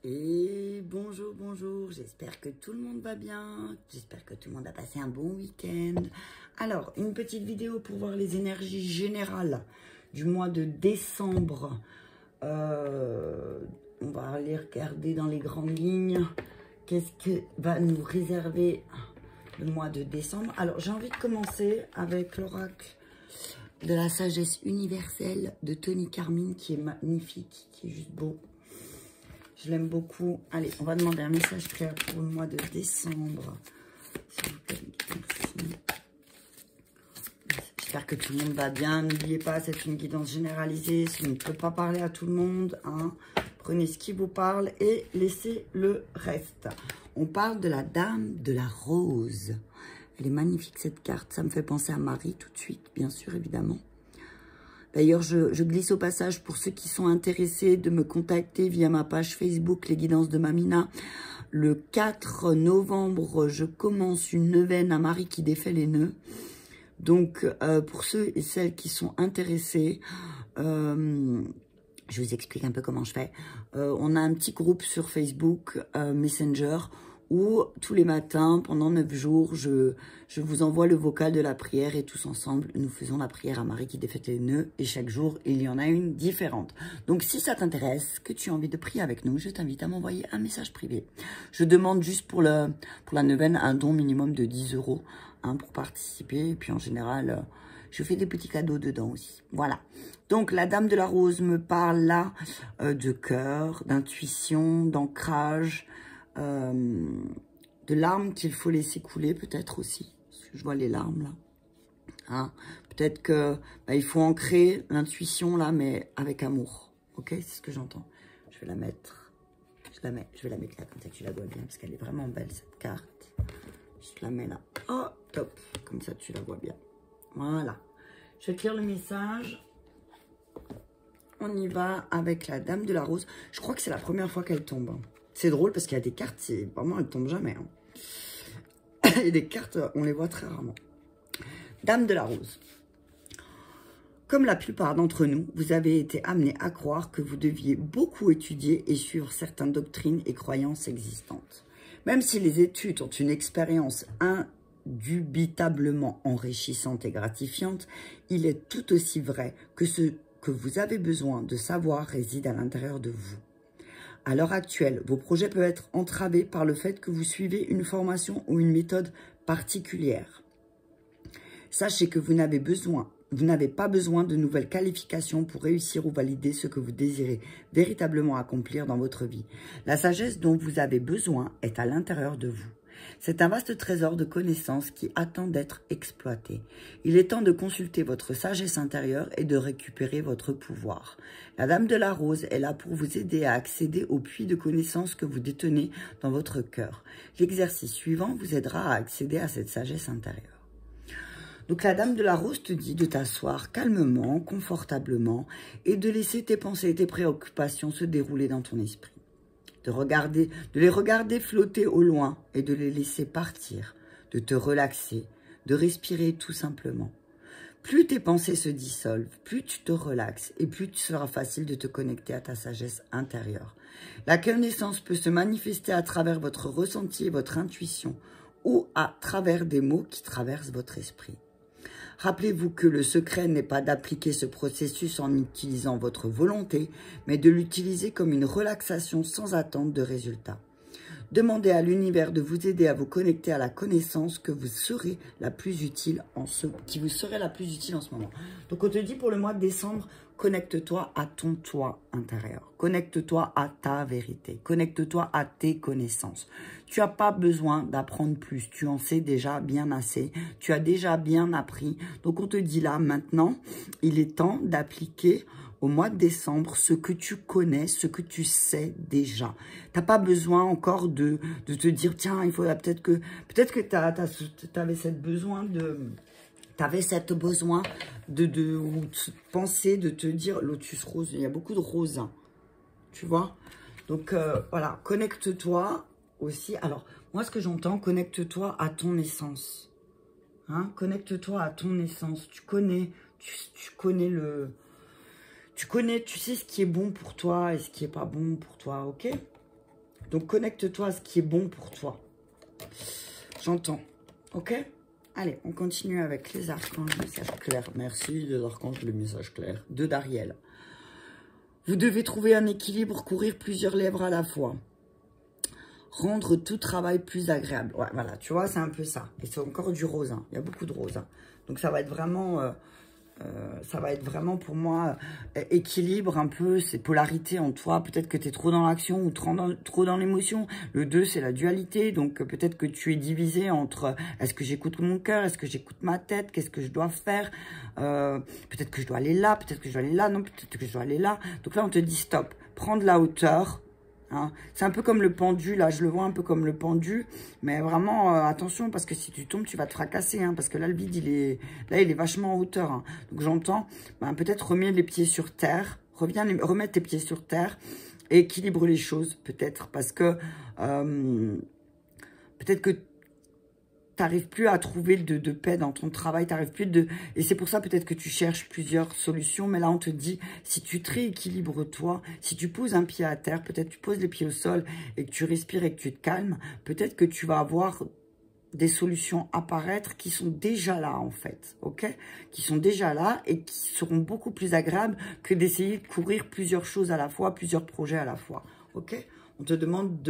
Et bonjour, bonjour, j'espère que tout le monde va bien, j'espère que tout le monde a passé un bon week-end. Alors, une petite vidéo pour voir les énergies générales du mois de décembre. On va aller regarder dans les grandes lignes qu'est-ce que va nous réserver le mois de décembre. Alors, j'ai envie de commencer avec l'oracle de la sagesse universelle de Tony Carmine, qui est magnifique, qui est juste beau. Je l'aime beaucoup. Allez, on va demander un message clair pour le mois de décembre. S'il vous plaît, merci. J'espère que tout le monde va bien. N'oubliez pas, c'est une guidance généralisée. Si on ne peut pas parler à tout le monde, hein, prenez ce qui vous parle et laissez le reste. On parle de la dame de la rose. Elle est magnifique, cette carte. Ça me fait penser à Marie tout de suite, bien sûr, évidemment. D'ailleurs, je glisse au passage pour ceux qui sont intéressés de me contacter via ma page Facebook, Les Guidances de Mamina. Le 4 novembre, je commence une neuvaine à Marie qui défait les nœuds. Donc, pour ceux et celles qui sont intéressés, je vous explique un peu comment je fais. On a un petit groupe sur Facebook, Messenger, où tous les matins, pendant 9 jours, je vous envoie le vocal de la prière et tous ensemble, nous faisons la prière à Marie qui défait les nœuds et chaque jour, il y en a une différente. Donc, si ça t'intéresse, que tu as envie de prier avec nous, je t'invite à m'envoyer un message privé. Je demande juste pour la neuvaine un don minimum de 10 € hein, pour participer. Et puis, en général, je fais des petits cadeaux dedans aussi. Voilà. Donc, la Dame de la Rose me parle là de cœur, d'intuition, d'ancrage, de larmes qu'il faut laisser couler peut-être aussi, parce que je vois les larmes là, hein. Peut-être que il faut ancrer l'intuition là, mais avec amour, ok, c'est ce que j'entends. Je vais la mettre, je vais la mettre là, comme ça que tu la vois bien, parce qu'elle est vraiment belle cette carte. Je la mets là, oh top, comme ça tu la vois bien, voilà. Je vais te lire le message. On y va avec la Dame de la Rose. Je crois que c'est la première fois qu'elle tombe, hein. C'est drôle parce qu'il y a des cartes, vraiment, elles ne tombent jamais. Hein. Et des cartes, on les voit très rarement. Dame de la Rose. Comme la plupart d'entre nous, vous avez été amené à croire que vous deviez beaucoup étudier et suivre certaines doctrines et croyances existantes. Même si les études ont une expérience indubitablement enrichissante et gratifiante, il est tout aussi vrai que ce que vous avez besoin de savoir réside à l'intérieur de vous. À l'heure actuelle, vos projets peuvent être entravés par le fait que vous suivez une formation ou une méthode particulière. Sachez que vous n'avez pas besoin de nouvelles qualifications pour réussir ou valider ce que vous désirez véritablement accomplir dans votre vie. La sagesse dont vous avez besoin est à l'intérieur de vous. C'est un vaste trésor de connaissances qui attend d'être exploité. Il est temps de consulter votre sagesse intérieure et de récupérer votre pouvoir. La Dame de la Rose est là pour vous aider à accéder au puits de connaissances que vous détenez dans votre cœur. L'exercice suivant vous aidera à accéder à cette sagesse intérieure. Donc la Dame de la Rose te dit de t'asseoir calmement, confortablement et de laisser tes pensées et tes préoccupations se dérouler dans ton esprit. De les regarder flotter au loin et de les laisser partir, de te relaxer, de respirer tout simplement. Plus tes pensées se dissolvent, plus tu te relaxes et plus il sera facile de te connecter à ta sagesse intérieure. La connaissance peut se manifester à travers votre ressenti et votre intuition ou à travers des mots qui traversent votre esprit. Rappelez-vous que le secret n'est pas d'appliquer ce processus en utilisant votre volonté, mais de l'utiliser comme une relaxation sans attente de résultat. Demandez à l'univers de vous aider à vous connecter à la connaissance que vous serez la plus utile qui vous serait la plus utile en ce moment. Donc on te dit pour le mois de décembre, connecte-toi à ton toi intérieur. Connecte-toi à ta vérité. Connecte-toi à tes connaissances. Tu n'as pas besoin d'apprendre plus. Tu en sais déjà bien assez. Tu as déjà bien appris. Donc on te dit là, maintenant, il est temps d'appliquer au mois de décembre ce que tu connais, ce que tu sais déjà. Tu n'as pas besoin encore de te dire, tiens, il faudra peut-être que tu avais cette besoin de... T'avais cette besoin de penser, de te dire, lotus rose, il y a beaucoup de roses, hein, tu vois. Donc, voilà, connecte-toi aussi. Alors, moi, ce que j'entends, connecte-toi à ton essence. Hein, connecte-toi à ton essence. Tu connais tu sais ce qui est bon pour toi et ce qui n'est pas bon pour toi, ok? Donc, connecte-toi à ce qui est bon pour toi. J'entends. Ok? Allez, on continue avec les archanges, message clair. Merci les archanges, le message clair. De Dariel. Vous devez trouver un équilibre, courir plusieurs lèvres à la fois. Rendre tout travail plus agréable. Ouais, voilà, tu vois, c'est un peu ça. Et c'est encore du rose. Hein. Il y a beaucoup de rose. Hein. Donc, ça va être vraiment... pour moi équilibre un peu, c'est polarité en toi. Peut-être que tu es trop dans l'action ou trop dans l'émotion. Le 2, c'est la dualité. Donc peut-être que tu es divisé entre est-ce que j'écoute mon cœur, est-ce que j'écoute ma tête, qu'est-ce que je dois faire, peut-être que je dois aller là, peut-être que je dois aller là, non, peut-être que je dois aller là. Donc là, on te dit stop, prends de la hauteur. Hein. C'est un peu comme le pendu, là, je le vois un peu comme le pendu, mais vraiment, attention, parce que si tu tombes, tu vas te fracasser, hein, parce que là, le vide, il est vachement en hauteur. Hein. Donc, j'entends, ben, peut-être remets les pieds sur terre, remets tes pieds sur terre, et équilibre les choses, peut-être, parce que, peut-être que tu n'arrives plus à trouver de paix dans ton travail, t'arrives plus et c'est pour ça peut-être que tu cherches plusieurs solutions, mais là on te dit, si tu te rééquilibres toi, si tu poses un pied à terre, peut-être tu poses les pieds au sol et que tu respires et que tu te calmes, peut-être que tu vas avoir des solutions apparaître qui sont déjà là en fait, ok? Qui sont déjà là et qui seront beaucoup plus agréables que d'essayer de courir plusieurs choses à la fois, plusieurs projets à la fois, ok? On te demande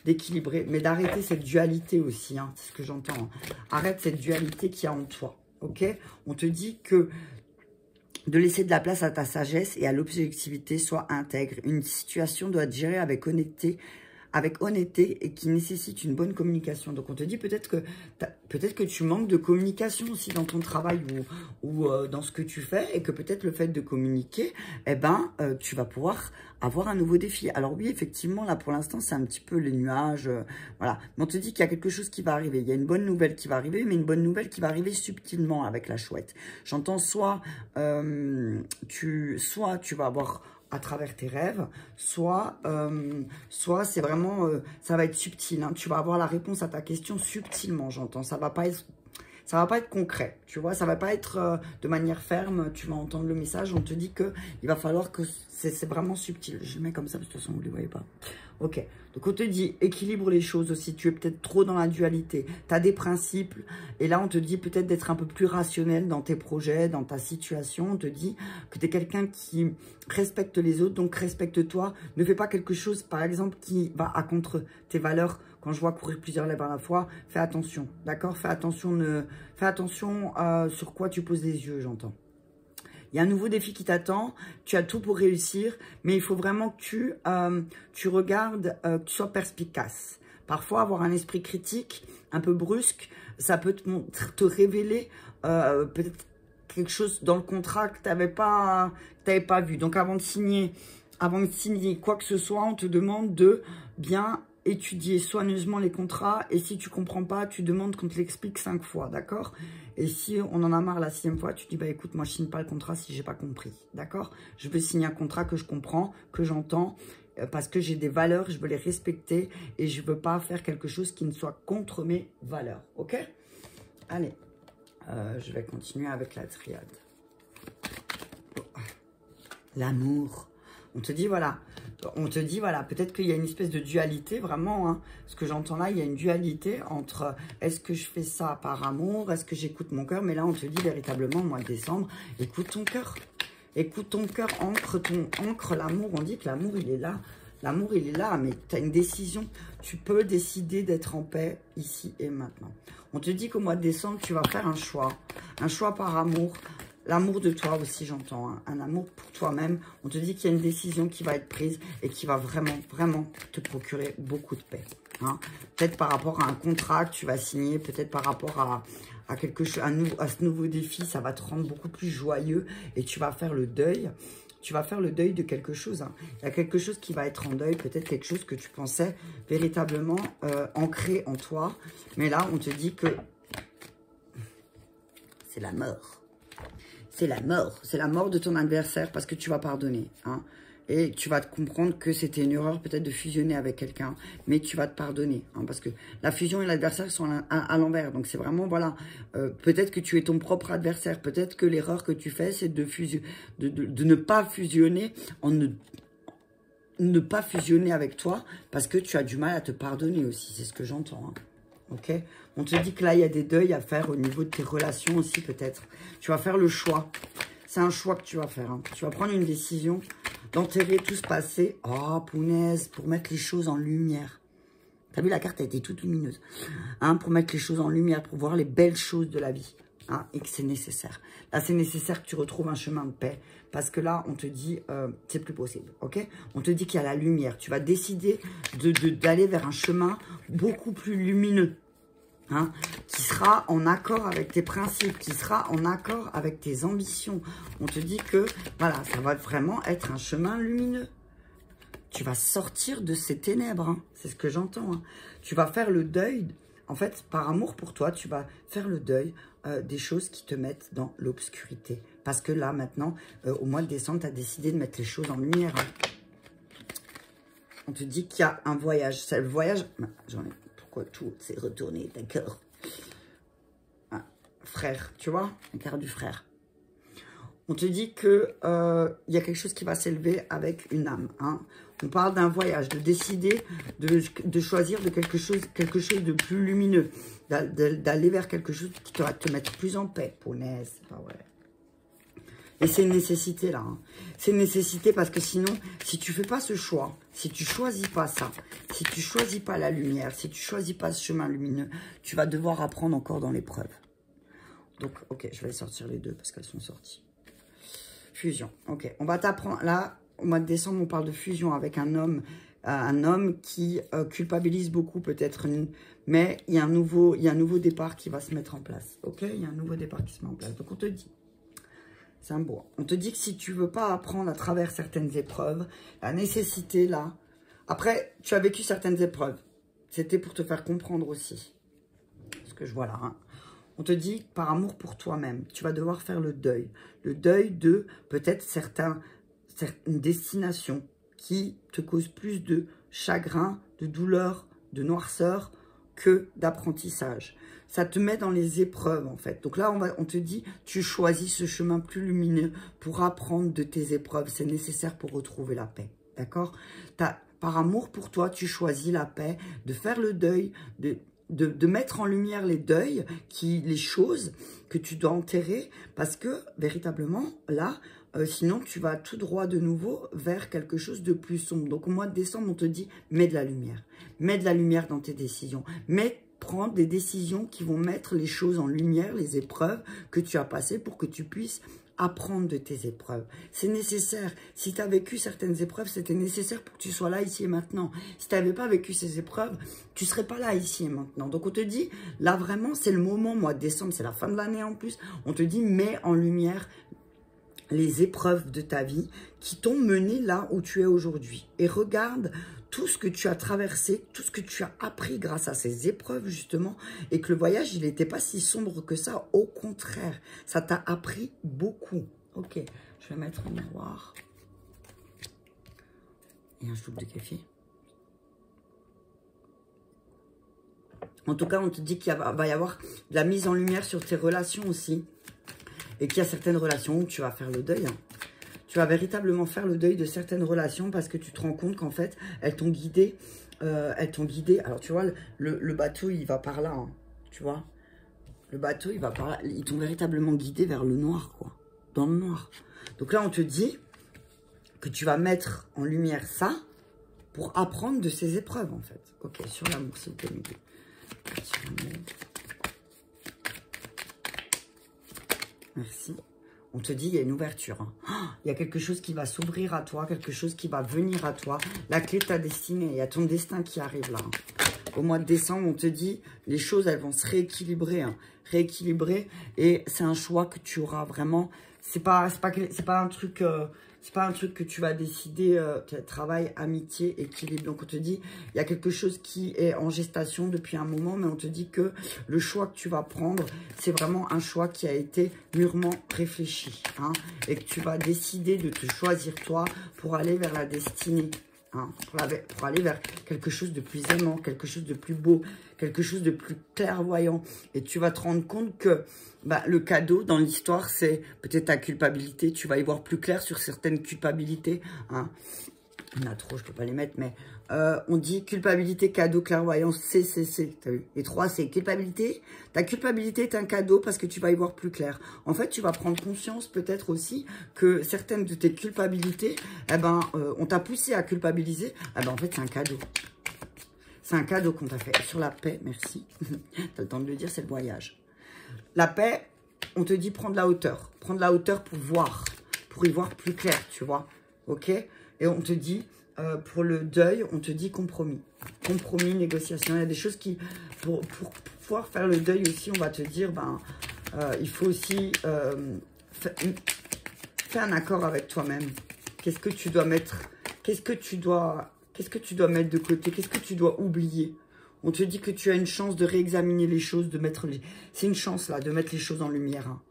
d'équilibrer, mais d'arrêter cette dualité aussi, hein, c'est ce que j'entends. Hein. Arrête cette dualité qu'il y a en toi, ok? On te dit que de laisser de la place à ta sagesse et à l'objectivité, soit intègre. Une situation doit être gérée avec honnêteté et qui nécessite une bonne communication. Donc, on te dit peut-être que tu manques de communication aussi dans ton travail ou dans ce que tu fais et que peut-être le fait de communiquer, eh ben, tu vas pouvoir avoir un nouveau défi. Alors oui, effectivement, là, pour l'instant, c'est un petit peu les nuages, voilà. Mais on te dit qu'il y a quelque chose qui va arriver. Il y a une bonne nouvelle qui va arriver, mais une bonne nouvelle qui va arriver subtilement avec la chouette. J'entends soit tu vas avoir à travers tes rêves, soit c'est vraiment, ça va être subtil. Hein. Tu vas avoir la réponse à ta question subtilement, j'entends. Ça va pas être concret, tu vois. Ça va pas être de manière ferme. Tu vas entendre le message. On te dit que il va falloir que c'est vraiment subtil. Je le mets comme ça, parce que de toute façon, vous ne les voyez pas. Ok. Donc, on te dit, équilibre les choses aussi. Tu es peut-être trop dans la dualité. Tu as des principes. Et là, on te dit peut-être d'être un peu plus rationnel dans tes projets, dans ta situation. On te dit que tu es quelqu'un qui respecte les autres. Donc, respecte-toi. Ne fais pas quelque chose, par exemple, qui va à contre tes valeurs. Quand je vois courir plusieurs lèvres à la fois, fais attention. D'accord? Fais attention sur quoi tu poses les yeux, j'entends. Il y a un nouveau défi qui t'attend, tu as tout pour réussir, mais il faut vraiment que tu regardes, que tu sois perspicace. Parfois, avoir un esprit critique, un peu brusque, ça peut te révéler peut-être quelque chose dans le contrat que tu n'avais pas vu. Donc, avant de signer quoi que ce soit, on te demande de bien étudier soigneusement les contrats. Et si tu comprends pas, tu demandes qu'on te l'explique 5 fois, d'accord? Et si on en a marre la 6e fois, tu dis, bah écoute, moi je signe pas le contrat si j'ai pas compris, d'accord? Je veux signer un contrat que je comprends, que j'entends, parce que j'ai des valeurs, je veux les respecter et je veux pas faire quelque chose qui ne soit contre mes valeurs, ok? Allez, je vais continuer avec la triade. L'amour. On te dit, voilà, peut-être qu'il y a une espèce de dualité, vraiment, hein. Ce que j'entends là, il y a une dualité entre est-ce que je fais ça par amour, est-ce que j'écoute mon cœur, mais là, on te dit véritablement, mois de décembre, écoute ton cœur. Écoute ton cœur, ancre l'amour. On dit que l'amour, il est là. L'amour, il est là, mais tu as une décision. Tu peux décider d'être en paix ici et maintenant. On te dit qu'au mois de décembre, tu vas faire un choix par amour. L'amour de toi aussi, j'entends, hein, un amour pour toi-même. On te dit qu'il y a une décision qui va être prise et qui va vraiment, vraiment te procurer beaucoup de paix. Hein. Peut-être par rapport à un contrat que tu vas signer, peut-être par rapport à quelque chose, à ce nouveau défi, ça va te rendre beaucoup plus joyeux et tu vas faire le deuil. Tu vas faire le deuil de quelque chose. Hein. Il y a quelque chose qui va être en deuil, peut-être quelque chose que tu pensais véritablement ancré en toi. Mais là, on te dit que c'est la mort. C'est la mort de ton adversaire parce que tu vas pardonner. Hein, et tu vas te comprendre que c'était une erreur peut-être de fusionner avec quelqu'un, mais tu vas te pardonner. Hein, parce que la fusion et l'adversaire sont à l'envers. Donc c'est vraiment, voilà, peut-être que tu es ton propre adversaire. Peut-être que l'erreur que tu fais, c'est de ne pas fusionner ne pas fusionner avec toi parce que tu as du mal à te pardonner aussi. C'est ce que j'entends. Hein. Ok? On te dit que là, il y a des deuils à faire au niveau de tes relations aussi peut-être. Tu vas faire le choix. C'est un choix que tu vas faire. Hein. Tu vas prendre une décision d'enterrer tout ce passé. Oh, punaise, pour mettre les choses en lumière. T'as vu, la carte a été toute lumineuse. Hein, pour mettre les choses en lumière, pour voir les belles choses de la vie. Hein, et que c'est nécessaire. Là, c'est nécessaire que tu retrouves un chemin de paix. Parce que là, on te dit, c'est plus possible. Ok? On te dit qu'il y a la lumière. Tu vas décider d'aller vers un chemin beaucoup plus lumineux. Hein, qui sera en accord avec tes principes, qui sera en accord avec tes ambitions. On te dit que, voilà, ça va vraiment être un chemin lumineux. Tu vas sortir de ces ténèbres, hein, c'est ce que j'entends. Hein. Tu vas faire le deuil, en fait, par amour pour toi, tu vas faire le deuil des choses qui te mettent dans l'obscurité. Parce que là, maintenant, au mois de décembre, tu as décidé de mettre les choses en lumière. Hein. On te dit qu'il y a un voyage. C'est le voyage... J'en ai... Pourquoi tout s'est retourné, d'accord? Ah, frère, tu vois? La carte du frère. On te dit que y a quelque chose qui va s'élever avec une âme. Hein. On parle d'un voyage, de décider de choisir de quelque chose de plus lumineux. D'aller vers quelque chose qui va te mettre plus en paix. Punaise, c'est pas vrai. Et c'est une nécessité là. Hein. C'est une nécessité parce que sinon, si tu fais pas ce choix, si tu choisis pas ça, si tu choisis pas la lumière, si tu choisis pas ce chemin lumineux, tu vas devoir apprendre encore dans l'épreuve. Donc, ok, je vais sortir les deux parce qu'elles sont sorties. Fusion, ok. On va t'apprendre, là, au mois de décembre, on parle de fusion avec un homme qui culpabilise beaucoup peut-être, mais il y a un nouveau départ qui va se mettre en place, ok? Il y a un nouveau départ qui se met en place. Donc, on te dit, c'est un beau. On te dit que si tu veux pas apprendre à travers certaines épreuves, la nécessité, là, après, tu as vécu certaines épreuves. C'était pour te faire comprendre aussi. Ce que je vois là, hein. On te dit, par amour pour toi-même, tu vas devoir faire le deuil. Le deuil de peut-être une destination qui te cause plus de chagrin, de douleur, de noirceur que d'apprentissage. Ça te met dans les épreuves, en fait. Donc là, on te dit, tu choisis ce chemin plus lumineux pour apprendre de tes épreuves. C'est nécessaire pour retrouver la paix. D'accord? Par amour pour toi, tu choisis la paix, de faire le deuil, de mettre en lumière les deuils, les choses que tu dois enterrer, parce que, véritablement, là, sinon, tu vas tout droit de nouveau vers quelque chose de plus sombre. Donc, au mois de décembre, on te dit, mets de la lumière. Mets de la lumière dans tes décisions. Prends des décisions qui vont mettre les choses en lumière, les épreuves que tu as passées pour que tu puisses apprendre de tes épreuves. C'est nécessaire. Si tu as vécu certaines épreuves, c'était nécessaire pour que tu sois là, ici et maintenant. Si tu n'avais pas vécu ces épreuves, tu ne serais pas là, ici et maintenant. Donc, on te dit, là, vraiment, c'est le moment, mois de décembre, c'est la fin de l'année en plus. On te dit, mets en lumière les épreuves de ta vie qui t'ont mené là où tu es aujourd'hui. Et regarde tout ce que tu as traversé, tout ce que tu as appris grâce à ces épreuves, justement, et que le voyage, il n'était pas si sombre que ça. Au contraire, ça t'a appris beaucoup. Ok, je vais mettre un miroir et un choupe de café. En tout cas, on te dit qu'il va y avoir de la mise en lumière sur tes relations aussi. Et qu'il y a certaines relations où tu vas faire le deuil. Hein. Tu vas véritablement faire le deuil de certaines relations parce que tu te rends compte qu'en fait, elles t'ont guidé. Alors, tu vois, le bateau, il va par là. Hein, tu vois, le bateau, il va par là. Ils t'ont véritablement guidé vers le noir, quoi. Dans le noir. Donc là, on te dit que tu vas mettre en lumière ça pour apprendre de ces épreuves, en fait. Ok, sur l'amour, s'il vous plaît, m'aider. Sur l'amour. Merci. On te dit, il y a une ouverture. Hein. Oh, il y a quelque chose qui va s'ouvrir à toi, quelque chose qui va venir à toi. La clé de ta destinée, il y a ton destin qui arrive là. Hein. Au mois de décembre, on te dit, les choses, elles vont se rééquilibrer. Hein. Rééquilibrer. Et c'est un choix que tu auras vraiment. C'est pas un truc... c'est pas un truc que tu vas décider, travail, amitié, équilibre. Donc, on te dit, il y a quelque chose qui est en gestation depuis un moment, mais on te dit que le choix que tu vas prendre, c'est vraiment un choix qui a été mûrement réfléchi. Hein, et que tu vas décider de te choisir toi pour aller vers la destinée. Hein, pour aller vers quelque chose de plus aimant, quelque chose de plus beau, quelque chose de plus clairvoyant. Et tu vas te rendre compte que le cadeau dans l'histoire, c'est peut-être ta culpabilité. Tu vas y voir plus clair sur certaines culpabilités. Hein. Il y en a trop, je peux pas les mettre, mais on dit culpabilité, cadeau, clairvoyance, C, t'as vu? Et 3, c'est culpabilité. Ta culpabilité est un cadeau parce que tu vas y voir plus clair. En fait, tu vas prendre conscience peut-être aussi que certaines de tes culpabilités, eh ben, on t'a poussé à culpabiliser. Eh ben, en fait, c'est un cadeau. C'est un cadeau qu'on t'a fait. Sur la paix, merci. T'as le temps de le dire, c'est le voyage. La paix, on te dit prendre la hauteur. Prendre la hauteur pour voir, pour y voir plus clair, tu vois. Ok? Et on te dit, pour le deuil, on te dit compromis. Compromis, négociation. Il y a des choses qui, pour pouvoir faire le deuil aussi, on va te dire, ben, il faut aussi faire un accord avec toi-même. Qu'est-ce que tu dois mettre? Qu'est-ce que tu dois mettre de côté? Qu'est-ce que tu dois oublier? On te dit que tu as une chance de réexaminer les choses, de mettre les... C'est une chance, là, de mettre les choses en lumière, hein.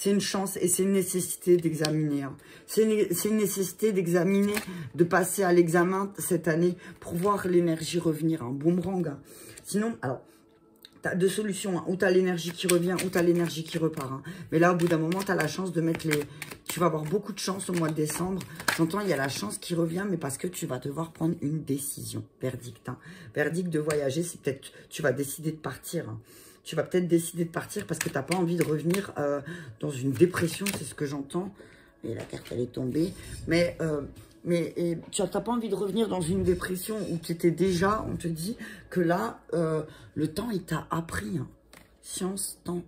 C'est une chance et c'est une nécessité d'examiner. Hein. C'est une nécessité d'examiner, de passer à l'examen cette année pour voir l'énergie revenir. Un boomerang. Hein. Sinon, alors, tu as deux solutions. Hein. Ou tu as l'énergie qui revient, ou tu as l'énergie qui repart. Hein. Mais là, au bout d'un moment, tu as la chance de mettre les... Tu vas avoir beaucoup de chance au mois de décembre. J'entends, il y a la chance qui revient, mais parce que tu vas devoir prendre une décision. Verdict. Hein. Verdict de voyager, c'est peut-être... Tu vas décider de partir. Hein. Tu vas peut-être décider de partir parce que tu n'as pas envie de revenir dans une dépression, c'est ce que j'entends. Et la carte, elle est tombée. Mais tu n'as pas envie de revenir dans une dépression où tu étais déjà, on te dit que là, le temps, il t'a appris. Hein. Science, temps.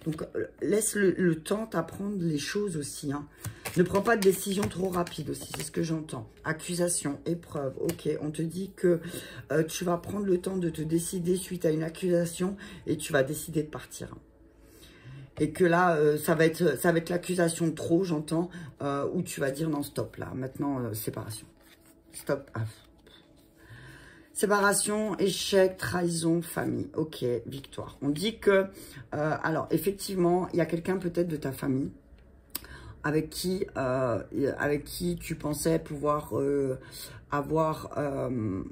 Donc, laisse le temps t'apprendre les choses aussi. Hein. Ne prends pas de décision trop rapide aussi, c'est ce que j'entends. Accusation, épreuve, ok. On te dit que tu vas prendre le temps de te décider suite à une accusation et tu vas décider de partir. Et que là, ça va être l'accusation de trop, j'entends, où tu vas dire non, stop, là. Maintenant, séparation. Stop. Ah. Séparation, échec, trahison, famille. Ok, victoire. On dit que, alors, effectivement, il y a quelqu'un peut-être de ta famille avec qui tu pensais pouvoir avoir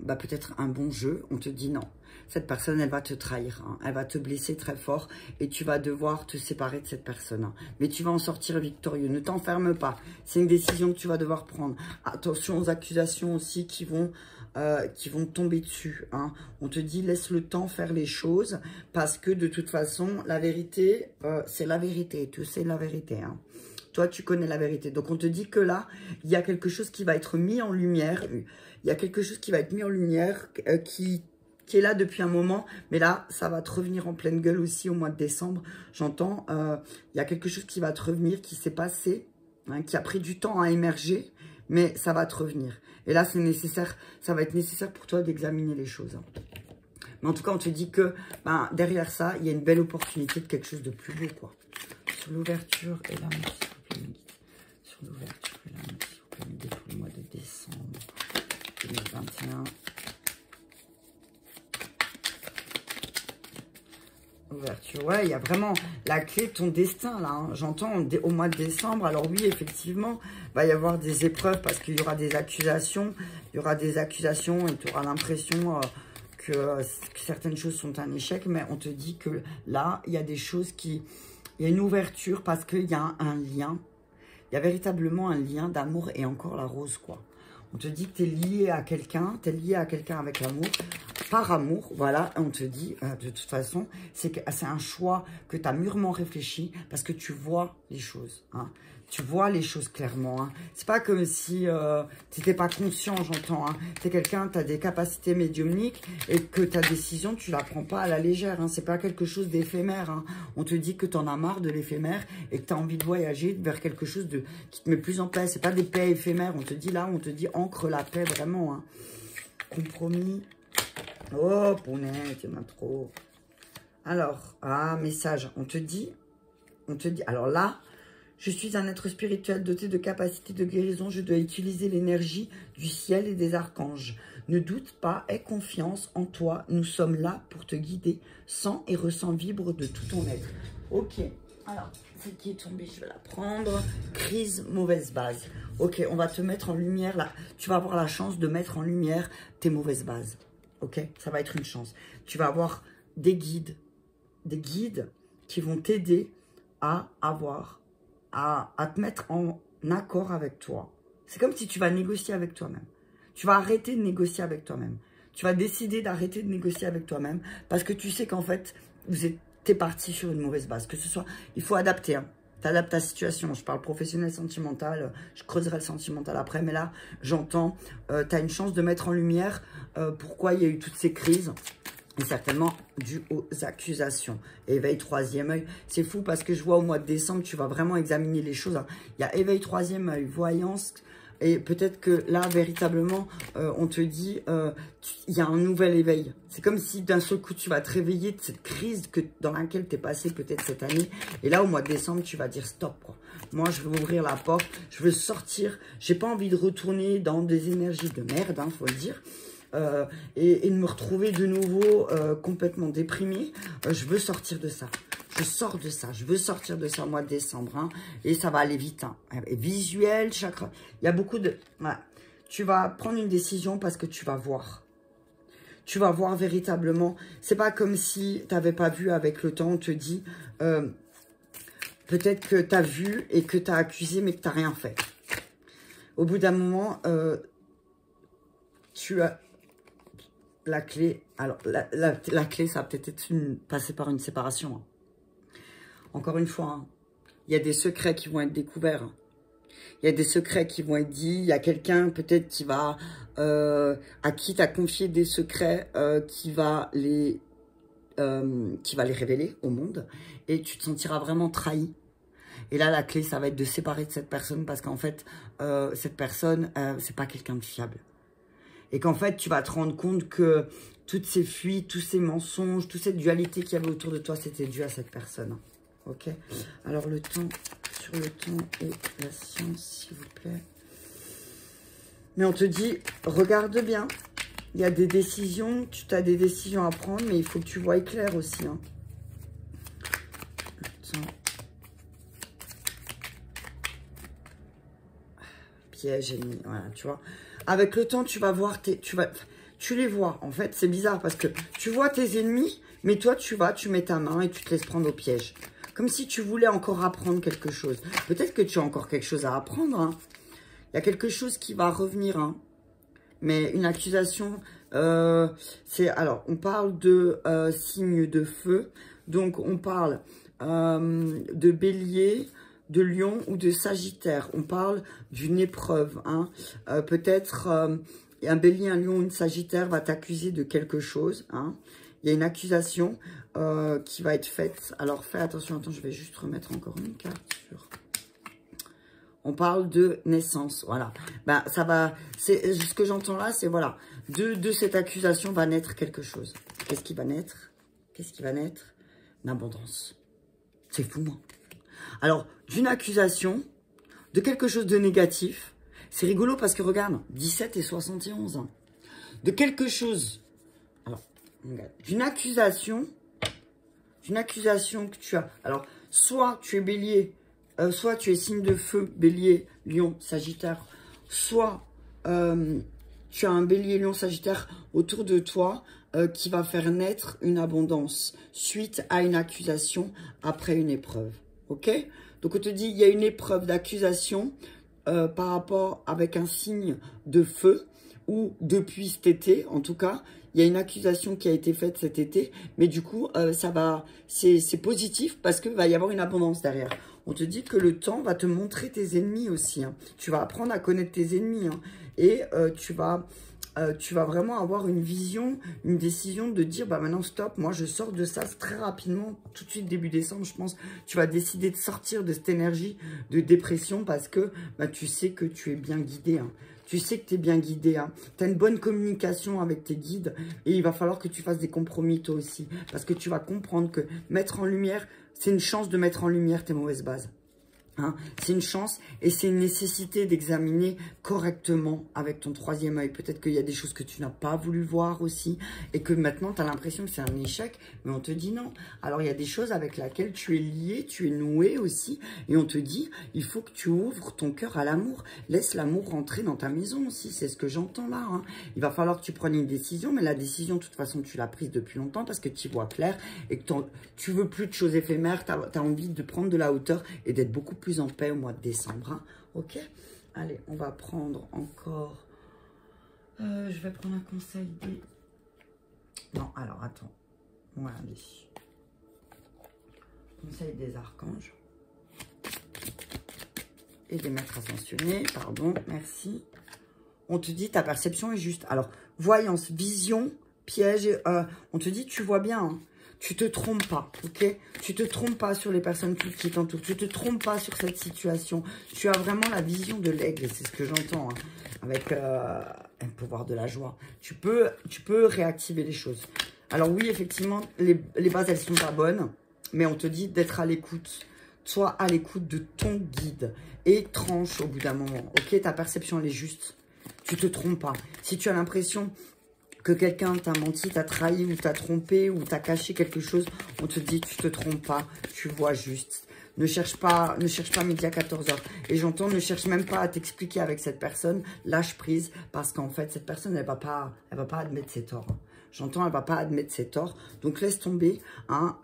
peut-être un bon jeu. On te dit non. Cette personne, elle va te trahir. Hein. Elle va te blesser très fort et tu vas devoir te séparer de cette personne. Hein. Mais tu vas en sortir victorieux. Ne t'enferme pas. C'est une décision que tu vas devoir prendre. Attention aux accusations aussi qui vont tomber dessus. Hein. On te dit, laisse le temps faire les choses parce que de toute façon, la vérité, c'est la vérité. Tu sais la vérité. Hein. Toi, tu connais la vérité. Donc, on te dit que là, il y a quelque chose qui va être mis en lumière. Il y a quelque chose qui va être mis en lumière qui est là depuis un moment. Mais là, ça va te revenir en pleine gueule aussi au mois de décembre. J'entends, il y a quelque chose qui va te revenir, qui s'est passé, hein, qui a pris du temps à émerger. Mais ça va te revenir. Et là, c'est nécessaire, ça va être nécessaire pour toi d'examiner les choses. Hein. Mais en tout cas, on te dit que derrière ça, il y a une belle opportunité de quelque chose de plus beau, quoi. Sur l'ouverture et l'amour, s'il vous plaît, sur l'ouverture et l'amour, s'il vous plaît, m'aider pour le mois de décembre 2021. Ouverture, ouais, il y a vraiment la clé de ton destin, là. Hein. J'entends au mois de décembre. Alors oui, effectivement, il va y avoir des épreuves parce qu'il y aura des accusations. Il y aura des accusations et tu auras l'impression que certaines choses sont un échec. Mais on te dit que là, il y a des choses qui... Il y a une ouverture parce qu'il y a un lien. Il y a véritablement un lien d'amour et encore la rose, quoi. On te dit que tu es lié à quelqu'un. Tu es lié à quelqu'un avec l'amour. Par amour, voilà, on te dit, de toute façon, c'est un choix que tu as mûrement réfléchi parce que tu vois les choses, hein. Tu vois les choses clairement, hein. C'est pas comme si tu n'étais pas conscient, j'entends, hein. Tu es quelqu'un, tu as des capacités médiumniques et que ta décision, tu la prends pas à la légère, hein. C'est pas quelque chose d'éphémère, hein. On te dit que tu en as marre de l'éphémère et que tu as envie de voyager vers quelque chose qui te met plus en paix. C'est pas des paix éphémères, on te dit là, on te dit ancre la paix vraiment, hein. Compromis. Oh, punaise, il y en a trop. Alors, message, on te dit, alors là, je suis un être spirituel doté de capacités de guérison, je dois utiliser l'énergie du ciel et des archanges. Ne doute pas, aie confiance en toi, nous sommes là pour te guider, sens et ressens vibre de tout ton être. Ok, alors, celle qui est tombée, je vais la prendre. Crise, mauvaise base. Ok, on va te mettre en lumière, là, tu vas avoir la chance de mettre en lumière tes mauvaises bases. Ok, ça va être une chance. Tu vas avoir des guides qui vont t'aider à te mettre en accord avec toi. C'est comme si tu vas négocier avec toi-même. Tu vas arrêter de négocier avec toi-même. Tu vas décider d'arrêter de négocier avec toi-même parce que tu sais qu'en fait, t'es parti sur une mauvaise base. Que ce soit, il faut adapter. Hein. Tu adaptes ta situation. Je parle professionnel, sentimental. Je creuserai le sentimental après. Mais là, j'entends, tu as une chance de mettre en lumière pourquoi il y a eu toutes ces crises. Et certainement dû aux accusations. Éveil troisième œil. C'est fou parce que je vois au mois de décembre, tu vas vraiment examiner les choses. Hein. Il y a éveil troisième œil, voyance. Et peut-être que là, véritablement, on te dit, il y a un nouvel éveil. C'est comme si d'un seul coup, tu vas te réveiller de cette crise dans laquelle tu es passé peut-être cette année. Et là, au mois de décembre, tu vas dire stop, quoi. Moi, je veux ouvrir la porte, je veux sortir. J'ai pas envie de retourner dans des énergies de merde, hein, faut le dire. Et de me retrouver de nouveau complètement déprimée. Je veux sortir de ça. Je sors de ça. Je veux sortir de ça au mois de décembre. Hein, et ça va aller vite. Hein. Visuel, chakra. Il y a beaucoup de... Ouais. Tu vas prendre une décision parce que tu vas voir. Tu vas voir véritablement. C'est pas comme si tu n'avais pas vu avec le temps. On te dit... peut-être que tu as vu et que tu as accusé mais que tu n'as rien fait. Au bout d'un moment... tu as... La clé, alors la clé, ça va peut-être être passer par une séparation. Hein. Encore une fois, hein, il y a des secrets qui vont être découverts. Hein. Il y a des secrets qui vont être dits. Il y a quelqu'un peut-être qui va, à qui tu as confié des secrets, qui va les révéler au monde. Et tu te sentiras vraiment trahi. Et là, la clé, ça va être de séparer de cette personne parce qu'en fait, cette personne, c'est pas quelqu'un de fiable. Et qu'en fait, tu vas te rendre compte que toutes ces fuites, tous ces mensonges, toute cette dualité qu'il y avait autour de toi, c'était dû à cette personne. Ok? Alors, le temps, sur le temps et la science, s'il vous plaît. Mais on te dit, regarde bien. Il y a des décisions, tu as des décisions à prendre, mais il faut que tu voies clair aussi. Hein. Le temps. Piège ennemi, voilà, tu vois. Avec le temps, tu vas voir, tu les vois. En fait, c'est bizarre parce que tu vois tes ennemis, mais toi, tu mets ta main et tu te laisses prendre au piège. Comme si tu voulais encore apprendre quelque chose. Peut-être que tu as encore quelque chose à apprendre. Hein. Il y a quelque chose qui va revenir. Hein. Mais une accusation, alors, on parle de signe de feu. Donc, on parle de bélier, de lion ou de sagittaire. On parle d'une épreuve. Hein. Peut-être un bélier, un lion ou une sagittaire va t'accuser de quelque chose. Hein. Il y a une accusation qui va être faite. Alors, fais attention. Attends, je vais juste remettre encore une carte sur... On parle de naissance, voilà. Ben, ça va, ce que j'entends là, c'est voilà, de cette accusation va naître quelque chose. Qu'est-ce qui va naître? Qu'est-ce qui va naître? L'abondance. C'est fou, hein. Alors, d'une accusation, de quelque chose de négatif, c'est rigolo parce que regarde, 17 et 71. Hein. De quelque chose, alors, d'une accusation que tu as. Alors, soit tu es bélier, soit tu es signe de feu, bélier, lion, sagittaire, soit tu as un bélier, lion, sagittaire autour de toi qui va faire naître une abondance suite à une accusation après une épreuve. Ok? Donc on te dit, il y a une épreuve d'accusation par rapport avec un signe de feu ou depuis cet été, en tout cas, il y a une accusation qui a été faite cet été, mais du coup, c'est positif parce qu'il va y avoir une abondance derrière. On te dit que le temps va te montrer tes ennemis aussi. Hein. Tu vas apprendre à connaître tes ennemis. Hein. Et tu vas vraiment avoir une vision, une décision de dire, bah maintenant stop, moi je sors de ça très rapidement, tout de suite début décembre, je pense. Tu vas décider de sortir de cette énergie de dépression parce que bah, tu sais que tu es bien guidé. Hein. Tu sais que tu es bien guidé. Hein. Tu as une bonne communication avec tes guides et il va falloir que tu fasses des compromis toi aussi. Parce que tu vas comprendre que mettre en lumière, c'est une chance de mettre en lumière tes mauvaises bases. Hein, c'est une chance et c'est une nécessité d'examiner correctement avec ton troisième œil. Peut-être qu'il y a des choses que tu n'as pas voulu voir aussi et que maintenant tu as l'impression que c'est un échec, mais on te dit non. Alors il y a des choses avec lesquelles tu es lié, tu es noué aussi et on te dit il faut que tu ouvres ton cœur à l'amour. Laisse l'amour rentrer dans ta maison aussi, c'est ce que j'entends là. Hein. Il va falloir que tu prennes une décision, mais la décision de toute façon tu l'as prise depuis longtemps parce que tu y vois clair et que tu veux plus de choses éphémères, tu as envie de prendre de la hauteur et d'être beaucoup plus en paix au mois de décembre. Hein. Ok? Allez, on va prendre encore Je vais prendre un conseil des... Non, alors, attends. Voilà, conseil des archanges. Et des maîtres ascensionnés, pardon, merci. On te dit, ta perception est juste. Alors, voyance, vision, piège, on te dit, tu vois bien, hein. Tu te trompes pas, ok? Tu te trompes pas sur les personnes qui t'entourent. Tu te trompes pas sur cette situation. Tu as vraiment la vision de l'aigle, c'est ce que j'entends, hein, avec un pouvoir de la joie. Tu peux réactiver les choses. Alors oui, effectivement, les bases, elles sont pas bonnes, mais on te dit d'être à l'écoute. Sois à l'écoute de ton guide et tranche au bout d'un moment, ok? Ta perception, elle est juste. Tu te trompes pas. Si tu as l'impression que quelqu'un t'a menti, t'a trahi ou t'a trompé ou t'a caché quelque chose, on te dit tu te trompes pas, tu vois juste. Ne cherche pas midi à 14 h. Et j'entends, ne cherche même pas à t'expliquer avec cette personne, lâche prise, parce qu'en fait, cette personne, elle va pas admettre ses torts. J'entends, elle va pas admettre ses torts. Donc, laisse tomber, hein,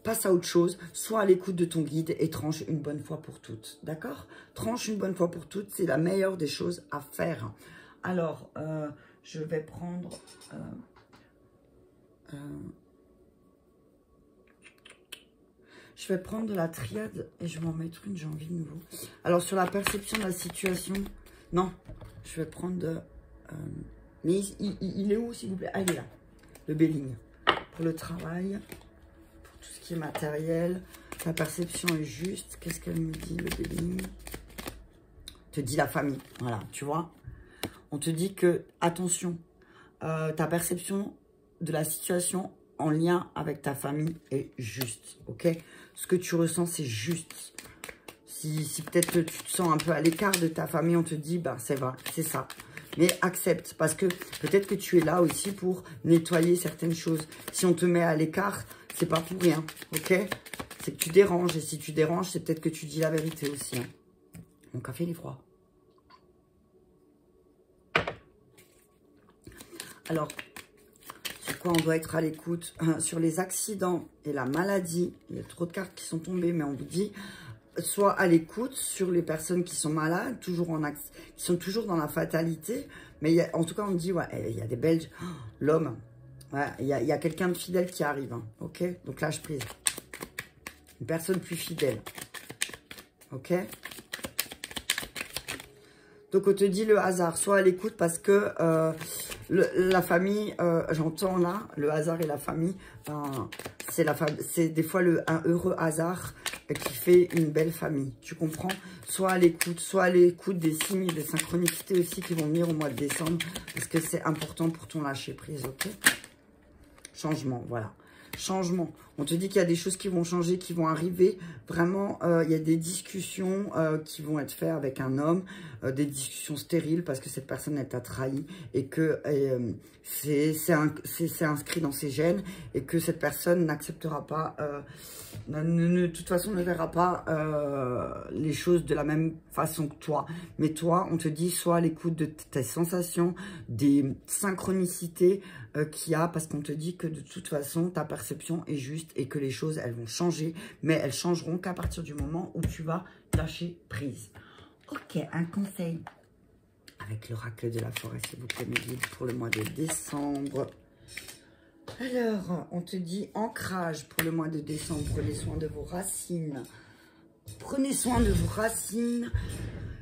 passe à autre chose, sois à l'écoute de ton guide et tranche une bonne fois pour toutes. D'accord? Tranche une bonne fois pour toutes, c'est la meilleure des choses à faire. Alors, je vais prendre... je vais prendre de la triade et je vais en mettre une, j'ai envie de nouveau. Alors, sur la perception de la situation, non, je vais prendre de... mais il est où, s'il vous plaît? Ah, il est là, le Béling. Pour le travail, pour tout ce qui est matériel, la perception est juste. Qu'est-ce qu'elle me dit, le Béling? Te dit la famille, voilà, tu vois. On te dit que, attention, ta perception de la situation en lien avec ta famille est juste, ok? Ce que tu ressens, c'est juste. Si peut-être tu te sens un peu à l'écart de ta famille, on te dit, bah c'est vrai, c'est ça. Mais accepte, parce que peut-être que tu es là aussi pour nettoyer certaines choses. Si on te met à l'écart, c'est pas pour rien, ok? C'est que tu déranges, et si tu déranges, c'est peut-être que tu dis la vérité aussi. Hein. Mon café, il est froid. Alors, sur quoi on doit être à l'écoute? Sur les accidents et la maladie, il y a trop de cartes qui sont tombées, mais on vous dit, soit à l'écoute sur les personnes qui sont malades, qui sont toujours dans la fatalité. Mais en tout cas, on me dit, ouais, il y a des Belges, l'homme, ouais, il y a quelqu'un de fidèle qui arrive, hein, ok? Donc lâche prise. Une personne plus fidèle, ok? Donc on te dit le hasard, soit à l'écoute parce que... la famille, j'entends là, le hasard et la famille, c'est des fois un heureux hasard qui fait une belle famille, tu comprends? Soit à l'écoute des signes, des synchronicités aussi qui vont venir au mois de décembre, parce que c'est important pour ton lâcher prise, ok? Changement, voilà. Changement. On te dit qu'il y a des choses qui vont changer, qui vont arriver. Vraiment, il y a des discussions qui vont être faites avec un homme, des discussions stériles parce que cette personne, elle t'a trahi et que c'est inscrit dans ses gènes et que cette personne n'acceptera pas, de toute façon, ne verra pas les choses de la même façon que toi. Mais toi, on te dit, sois à l'écoute de tes sensations, des synchronicités qu'il y a parce qu'on te dit que de toute façon, ta perception est juste et que les choses, elles vont changer, mais elles changeront qu'à partir du moment où tu vas lâcher prise. Ok, un conseil avec l'oracle de la forêt, s'il vous plaît, mes guides, pour le mois de décembre. Alors, on te dit ancrage pour le mois de décembre. Prenez soin de vos racines. Prenez soin de vos racines.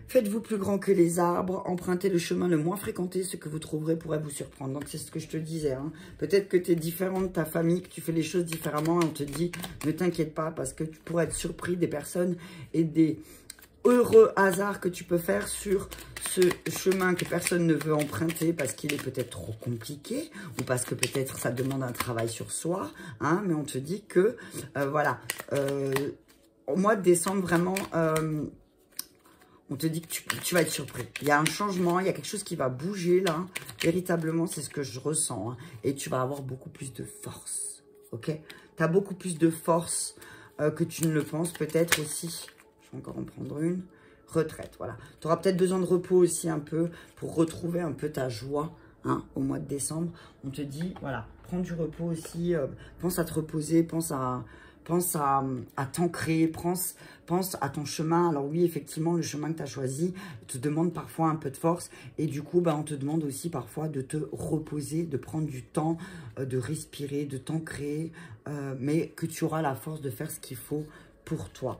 Faites-vous plus grand que les arbres. Empruntez le chemin le moins fréquenté. Ce que vous trouverez pourrait vous surprendre. Donc, c'est ce que je te disais. Hein. Peut-être que tu es différent de ta famille, que tu fais les choses différemment. Et on te dit, ne t'inquiète pas parce que tu pourrais être surpris des personnes et des heureux hasards que tu peux faire sur ce chemin que personne ne veut emprunter parce qu'il est peut-être trop compliqué ou parce que peut-être ça demande un travail sur soi. Hein, mais on te dit que, voilà, au mois de décembre, vraiment... on te dit que tu vas être surpris. Il y a un changement, il y a quelque chose qui va bouger là. Véritablement, c'est ce que je ressens. Hein. Et tu vas avoir beaucoup plus de force. Ok? Tu as beaucoup plus de force que tu ne le penses peut-être aussi. Je vais encore en prendre une. Retraite, voilà. Tu auras peut-être besoin de repos aussi un peu pour retrouver un peu ta joie hein, au mois de décembre. On te dit, voilà, prends du repos aussi. Pense à te reposer, pense à à t'ancrer, pense à ton chemin. Alors oui, effectivement, le chemin que tu as choisi te demande parfois un peu de force. Et du coup, on te demande aussi parfois de te reposer, de prendre du temps, de respirer, de t'ancrer, mais que tu auras la force de faire ce qu'il faut pour toi.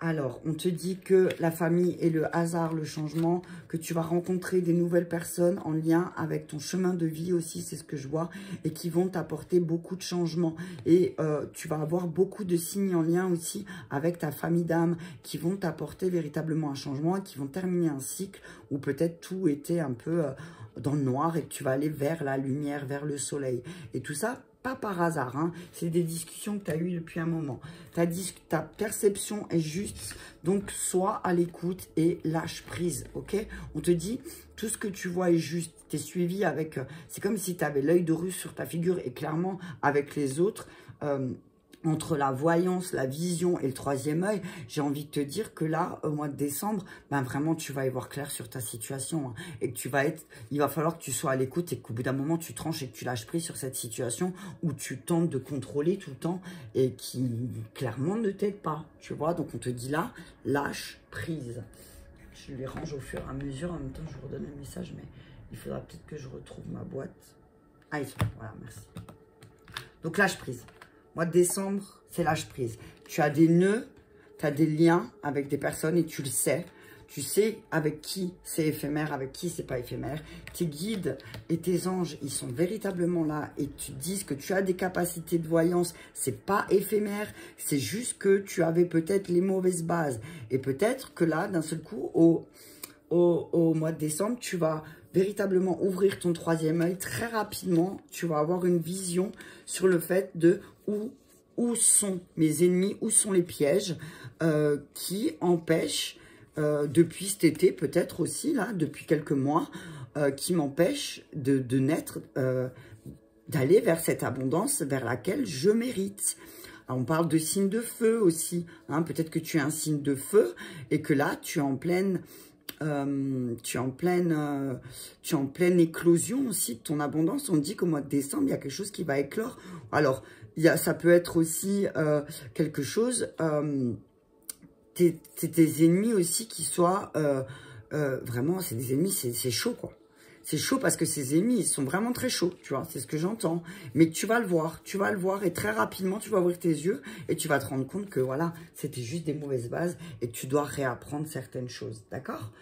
Alors, on te dit que la famille est le hasard, le changement, que tu vas rencontrer des nouvelles personnes en lien avec ton chemin de vie aussi, c'est ce que je vois, et qui vont t'apporter beaucoup de changements. Et tu vas avoir beaucoup de signes en lien aussi avec ta famille d'âme qui vont t'apporter véritablement un changement et qui vont terminer un cycle où peut-être tout était un peu dans le noir et que tu vas aller vers la lumière, vers le soleil. Et tout ça, pas par hasard, hein. C'est des discussions que tu as eues depuis un moment. Ta perception est juste, donc sois à l'écoute et lâche prise, ok? On te dit, tout ce que tu vois est juste, tu es suivi avec... c'est comme si tu avais l'œil de Russe sur ta figure et clairement, avec les autres... entre la voyance, la vision et le troisième œil, j'ai envie de te dire que là, au mois de décembre, vraiment, tu vas y voir clair sur ta situation. Hein, et que il va falloir que tu sois à l'écoute et qu'au bout d'un moment, tu tranches et que tu lâches prise sur cette situation où tu tentes de contrôler tout le temps et qui, clairement, ne t'aide pas. Tu vois, donc on te dit là, lâche prise. Je les range au fur et à mesure. En même temps, je vous redonne un message, mais il faudra peut-être que je retrouve ma boîte. Ah, ils sont là. Voilà, merci. Donc, lâche prise. Mois de décembre, c'est lâche prise. Tu as des nœuds, tu as des liens avec des personnes et tu le sais. Tu sais avec qui c'est éphémère, avec qui c'est pas éphémère. Tes guides et tes anges, ils sont véritablement là et tu te dis que tu as des capacités de voyance. C'est pas éphémère, c'est juste que tu avais peut-être les mauvaises bases. Et peut-être que là, d'un seul coup, au mois de décembre, tu vas véritablement ouvrir ton troisième œil très rapidement. Tu vas avoir une vision sur le fait de où sont mes ennemis, où sont les pièges qui empêchent, depuis cet été peut-être aussi, là, depuis quelques mois, qui m'empêchent de naître, d'aller vers cette abondance vers laquelle je mérite. Alors, on parle de signe de feu aussi. Hein, peut-être que tu es un signe de feu et que là, tu es en pleine... tu es en pleine éclosion aussi de ton abondance. On dit qu'au mois de décembre, il y a quelque chose qui va éclore. Alors, ça peut être aussi quelque chose, tes ennemis aussi qui soient, vraiment, c'est des ennemis, c'est chaud, quoi. C'est chaud parce que ces ennemis, ils sont vraiment très chauds, tu vois, c'est ce que j'entends. Mais tu vas le voir et très rapidement, tu vas ouvrir tes yeux et tu vas te rendre compte que, voilà, c'était juste des mauvaises bases et que tu dois réapprendre certaines choses, d'accord?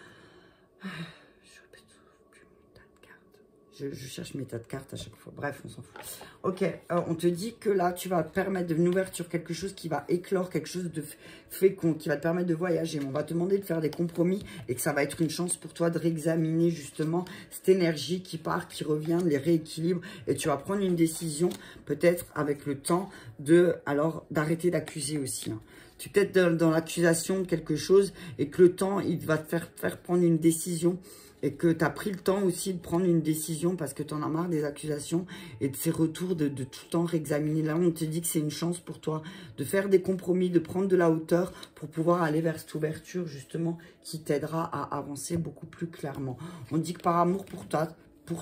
Je cherche mes tas de cartes à chaque fois. Bref, on s'en fout. Ok, on te dit que là, tu vas te permettre d'une ouverture, quelque chose qui va éclore, quelque chose de fécond, qui va te permettre de voyager. On va te demander de faire des compromis et que ça va être une chance pour toi de réexaminer justement cette énergie qui part, qui revient, les rééquilibres. Et tu vas prendre une décision, peut-être avec le temps, d'arrêter d'accuser aussi. Hein. Tu es peut-être dans l'accusation de quelque chose et que le temps, il va te faire prendre une décision. Et que tu as pris le temps aussi de prendre une décision parce que tu en as marre des accusations et de ces retours de tout le temps réexaminer. Là, on te dit que c'est une chance pour toi de faire des compromis, de prendre de la hauteur pour pouvoir aller vers cette ouverture justement qui t'aidera à avancer beaucoup plus clairement. On dit que par amour pour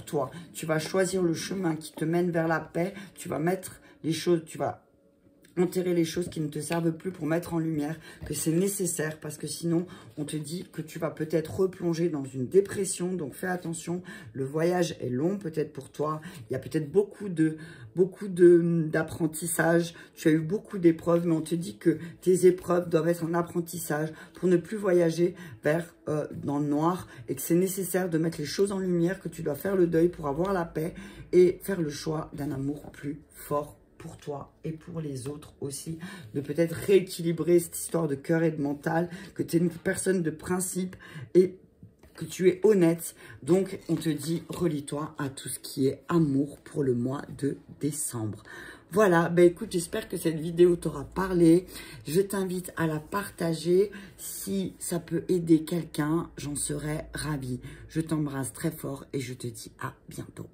toi, tu vas choisir le chemin qui te mène vers la paix, tu vas mettre les choses, tu vas enterrer les choses qui ne te servent plus pour mettre en lumière que c'est nécessaire parce que sinon on te dit que tu vas peut-être replonger dans une dépression. Donc fais attention, le voyage est long peut-être pour toi, il y a peut-être beaucoup d'apprentissage, tu as eu beaucoup d'épreuves, mais on te dit que tes épreuves doivent être un apprentissage pour ne plus voyager vers dans le noir et que c'est nécessaire de mettre les choses en lumière, que tu dois faire le deuil pour avoir la paix et faire le choix d'un amour plus fort pour toi et pour les autres aussi, de peut-être rééquilibrer cette histoire de cœur et de mental, que tu es une personne de principe et que tu es honnête. Donc, on te dit, relie-toi à tout ce qui est amour pour le mois de décembre. Voilà, écoute, j'espère que cette vidéo t'aura parlé. Je t'invite à la partager. Si ça peut aider quelqu'un, j'en serais ravie. Je t'embrasse très fort et je te dis à bientôt.